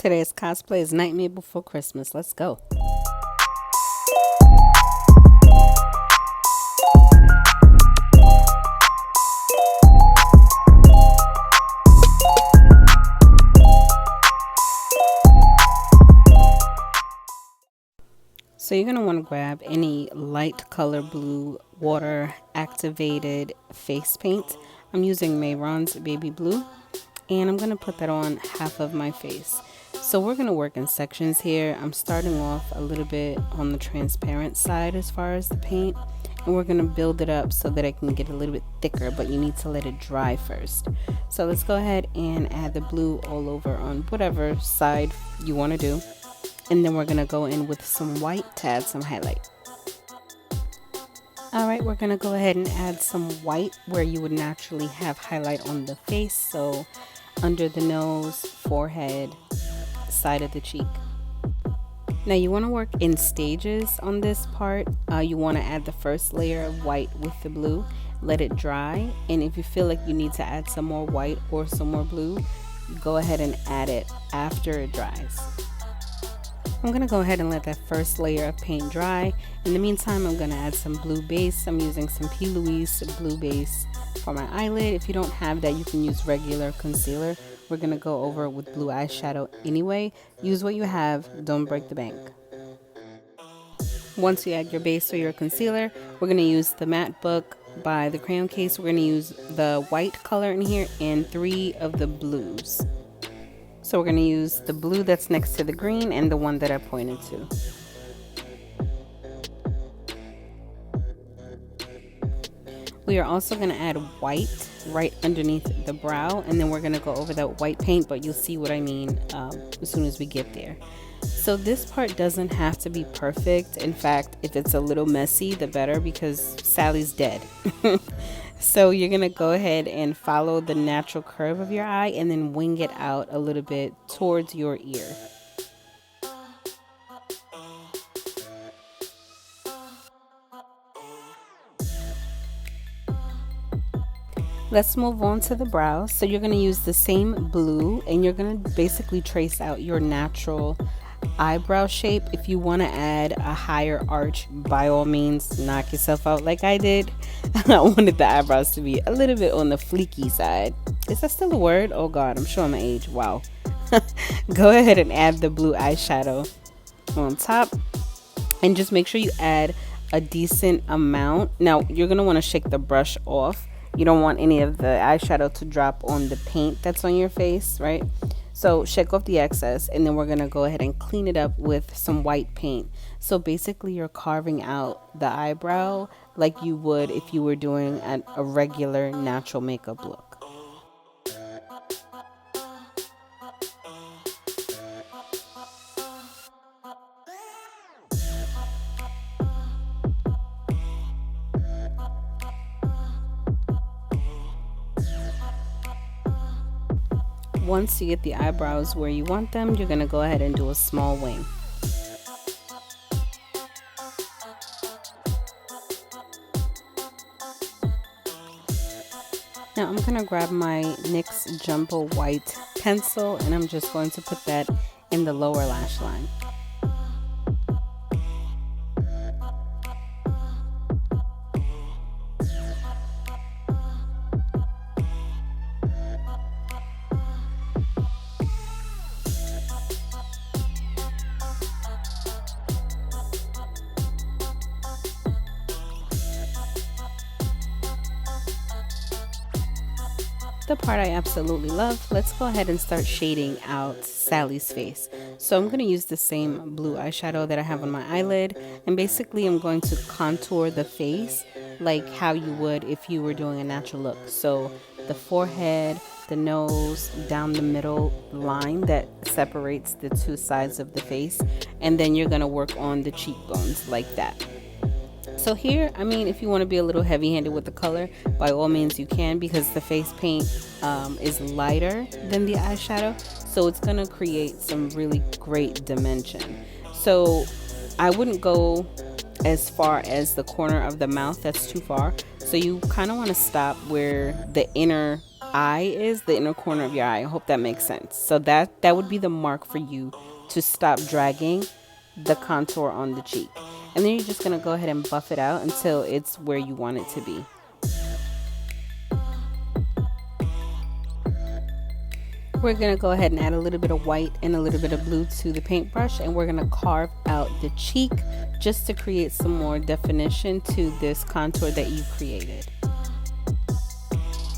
Today's cosplay is Nightmare Before Christmas. Let's go. So you're going to want to grab any light color blue water activated face paint. I'm using Mayron's Baby Blue, and I'm going to put that on half of my face. So we're going to work in sections here. I'm starting off a little bit on the transparent side as far as the paint, and we're going to build it up so that it can get a little bit thicker, but you need to let it dry first. So let's go ahead and add the blue all over on whatever side you want to do. And then we're going to go in with some white to add some highlight. Alright, we're going to go ahead and add some white where you would naturally have highlight on the face. So under the nose, forehead, side of the cheek. Now you want to work in stages on this part. You want to add the first layer of white with the blue. Let it dry. And if you feel like you need to add some more white or some more blue, go ahead and add it after it dries. I'm going to go ahead and let that first layer of paint dry. In the meantime, I'm going to add some blue base. I'm using some P. Louise blue base for my eyelid. If you don't have that, you can use regular concealer. We're going to go over it with blue eyeshadow anyway. Use what you have. Don't break the bank. Once you add your base or your concealer, we're going to use the Matte Book by the Crayon Case. We're going to use the white color in here and 3 of the blues. So we're going to use the blue that's next to the green and the one that I pointed to. We are also going to add white right underneath the brow, and then we're going to go over that white paint, but you'll see what I mean as soon as we get there. So this part doesn't have to be perfect. In fact, if it's a little messy, the better, because Sally's dead. So you're going to go ahead and follow the natural curve of your eye and then wing it out a little bit towards your ear. Let's move on to the brows. So you're going to use the same blue and you're going to basically trace out your natural eyebrow shape. If you want to add a higher arch, by all means knock yourself out like I did. I wanted the eyebrows to be a little bit on the fleeky side. Is that still a word? Oh god, I'm showing my age. Wow. Go ahead and add the blue eyeshadow on top and just make sure you add a decent amount. Now you're going to want to shake the brush off. You don't want any of the eyeshadow to drop on the paint that's on your face, right? So shake off the excess, and then we're going to go ahead and clean it up with some white paint. So basically you're carving out the eyebrow like you would if you were doing a regular natural makeup look. Once you get the eyebrows where you want them, you're going to go ahead and do a small wing. Now I'm going to grab my NYX Jumbo White pencil and I'm just going to put that in the lower lash line. The part I absolutely love, let's go ahead and start shading out Sally's face. So I'm going to use the same blue eyeshadow that I have on my eyelid, and basically I'm going to contour the face like how you would if you were doing a natural look. So the forehead, the nose, down the middle line that separates the two sides of the face, and then you're going to work on the cheekbones like that. So here, I mean, if you want to be a little heavy-handed with the color, by all means you can, because the face paint is lighter than the eyeshadow, so it's going to create some really great dimension. So I wouldn't go as far as the corner of the mouth. That's too far. So you kind of want to stop where the inner eye is, the inner corner of your eye. I hope that makes sense. So that would be the mark for you to stop dragging the contour on the cheek. And then you're just going to go ahead and buff it out until it's where you want it to be. We're going to go ahead and add a little bit of white and a little bit of blue to the paintbrush, and we're going to carve out the cheek just to create some more definition to this contour that you created.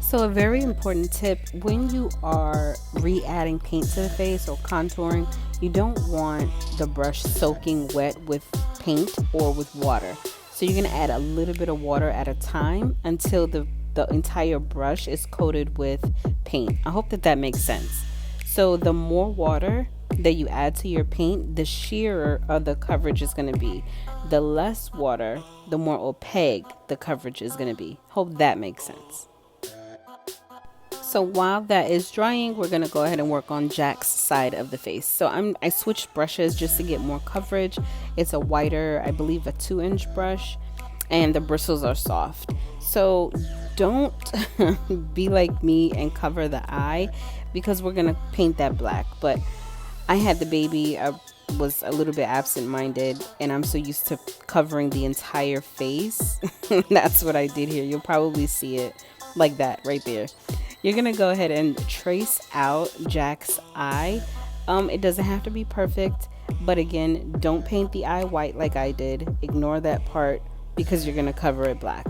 So a very important tip, when you are re-adding paint to the face or contouring, you don't want the brush soaking wet with paint or with water. So you're going to add a little bit of water at a time until the entire brush is coated with paint. I hope that makes sense. So the more water that you add to your paint, the sheerer the coverage is going to be. The less water, the more opaque the coverage is going to be. Hope that makes sense. So while that is drying, we're going to go ahead and work on Jack's side of the face. So I switched brushes just to get more coverage. It's a wider, I believe a 2-inch brush, and the bristles are soft. So don't be like me and cover the eye, because we're going to paint that black. But I had the baby, I was a little bit absent-minded, and I'm so used to covering the entire face. That's what I did here. You'll probably see it like that right there. You're going to go ahead and trace out Jack's eye. It doesn't have to be perfect, but again, don't paint the eye white like I did. Ignore that part because you're going to cover it black.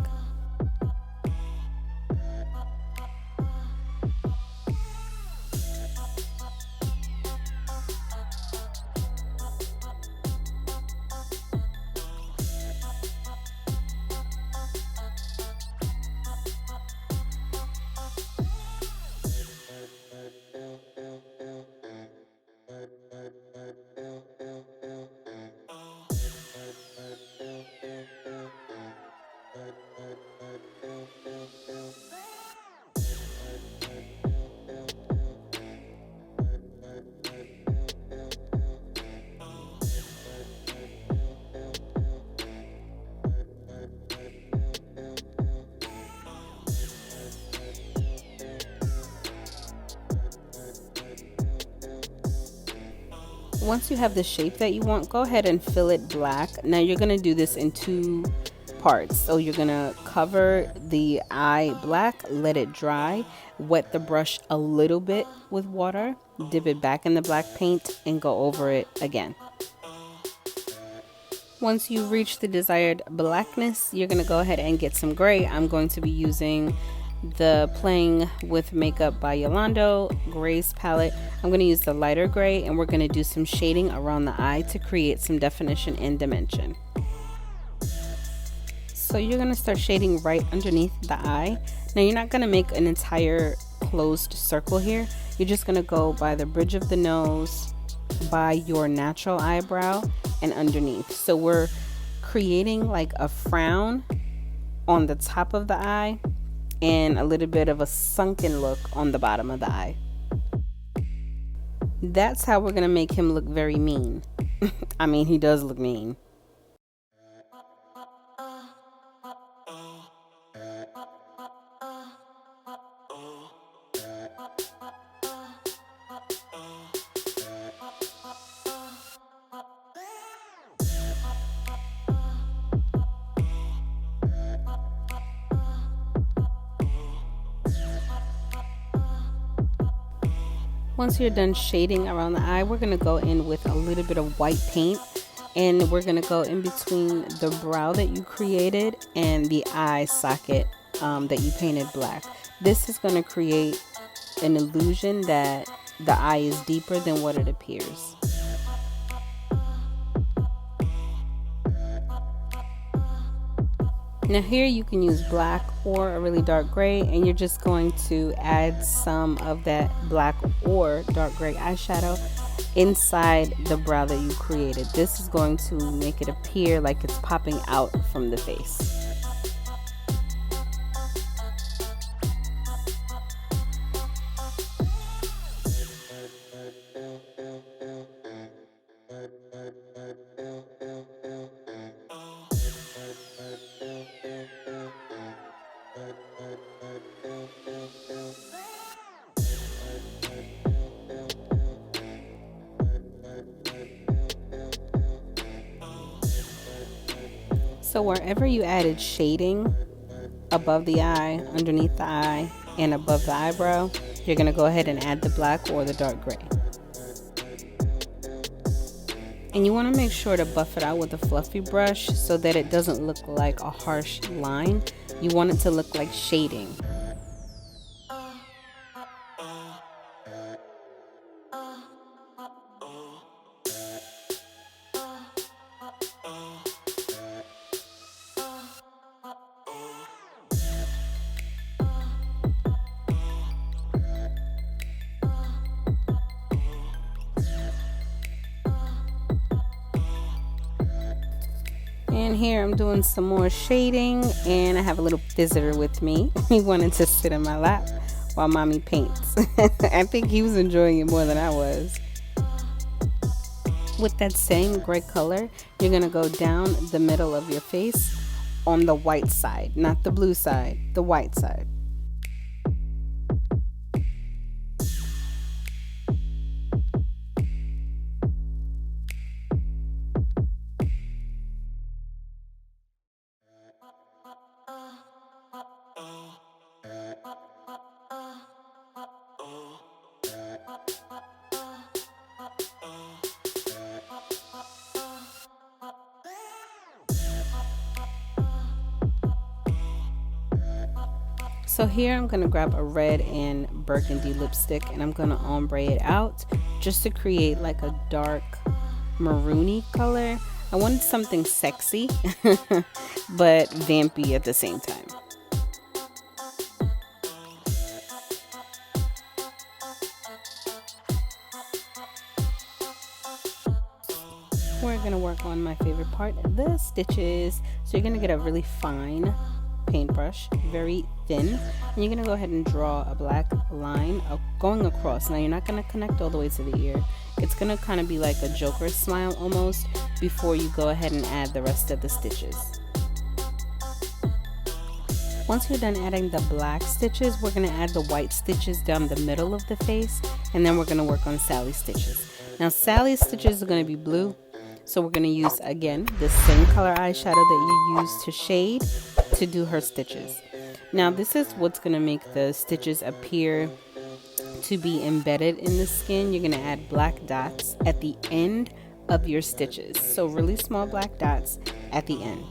Once you have the shape that you want, go ahead and fill it black. Now you're going to do this in 2 parts. So you're going to cover the eye black, let it dry, wet the brush a little bit with water, dip it back in the black paint, and go over it again. Once you reach the desired blackness, you're going to go ahead and get some gray. I'm going to be using the Playing with Makeup by Yolando Grays palette. I'm going to use the lighter gray, and we're going to do some shading around the eye to create some definition and dimension. So you're going to start shading right underneath the eye. Now you're not going to make an entire closed circle here. You're just going to go by the bridge of the nose, by your natural eyebrow, and underneath. So we're creating like a frown on the top of the eye and a little bit of a sunken look on the bottom of the eye. That's how we're gonna make him look very mean. I mean, he does look mean. Once you're done shading around the eye, we're going to go in with a little bit of white paint, and we're going to go in between the brow that you created and the eye socket that you painted black. This is going to create an illusion that the eye is deeper than what it appears. Now here you can use black or a really dark gray, and you're just going to add some of that black or dark gray eyeshadow inside the brow that you created. This is going to make it appear like it's popping out from the face. So wherever you added shading above the eye, underneath the eye, and above the eyebrow, you're going to go ahead and add the black or the dark gray. And you want to make sure to buff it out with a fluffy brush so that it doesn't look like a harsh line. You want it to look like shading. And here I'm doing some more shading, and I have a little visitor with me. He wanted to sit in my lap while mommy paints. I think he was enjoying it more than I was. With that same gray color, you're going to go down the middle of your face on the white side, not the blue side, the white side. So here I'm going to grab a red and burgundy lipstick, and I'm going to ombre it out just to create like a dark maroony color. I wanted something sexy but vampy at the same time. We're going to work on my favorite part, the stitches. So you're going to get a really fine paintbrush, very thin, and you're going to go ahead and draw a black line going across. Now you're not going to connect all the way to the ear. It's going to kind of be like a Joker smile almost before you go ahead and add the rest of the stitches. Once you're done adding the black stitches, we're going to add the white stitches down the middle of the face, and then we're going to work on Sally's stitches. Now Sally's stitches are going to be blue, so we're going to use again the same color eyeshadow that you used to shade to do her stitches. Now this is what's going to make the stitches appear to be embedded in the skin. You're going to add black dots at the end of your stitches, so really small black dots at the end.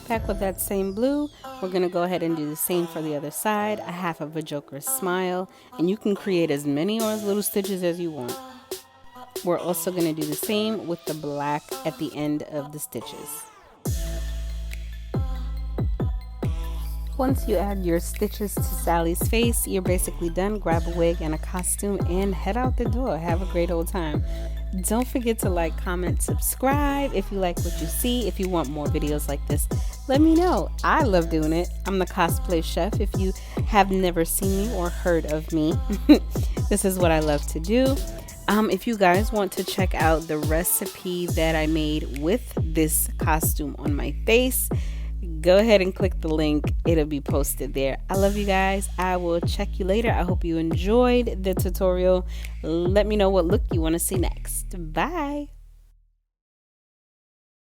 Back with that same blue, we're going to go ahead and do the same for the other side, a half of a Joker smile, and you can create as many or as little stitches as you want. We're also going to do the same with the black at the end of the stitches. Once you add your stitches to Sally's face, you're basically done. Grab a wig and a costume and head out the door. Have a great old time. Don't forget to like, comment, subscribe if you like what you see. If you want more videos like this, let me know. I love doing it. I'm the cosplay chef. If you have never seen me or heard of me, this is what I love to do. If you guys want to check out the recipe that I made with this costume on my face, go ahead and click the link. It'll be posted there. I love you guys. I will check you later. I hope you enjoyed the tutorial. Let me know what look you want to see next. Bye.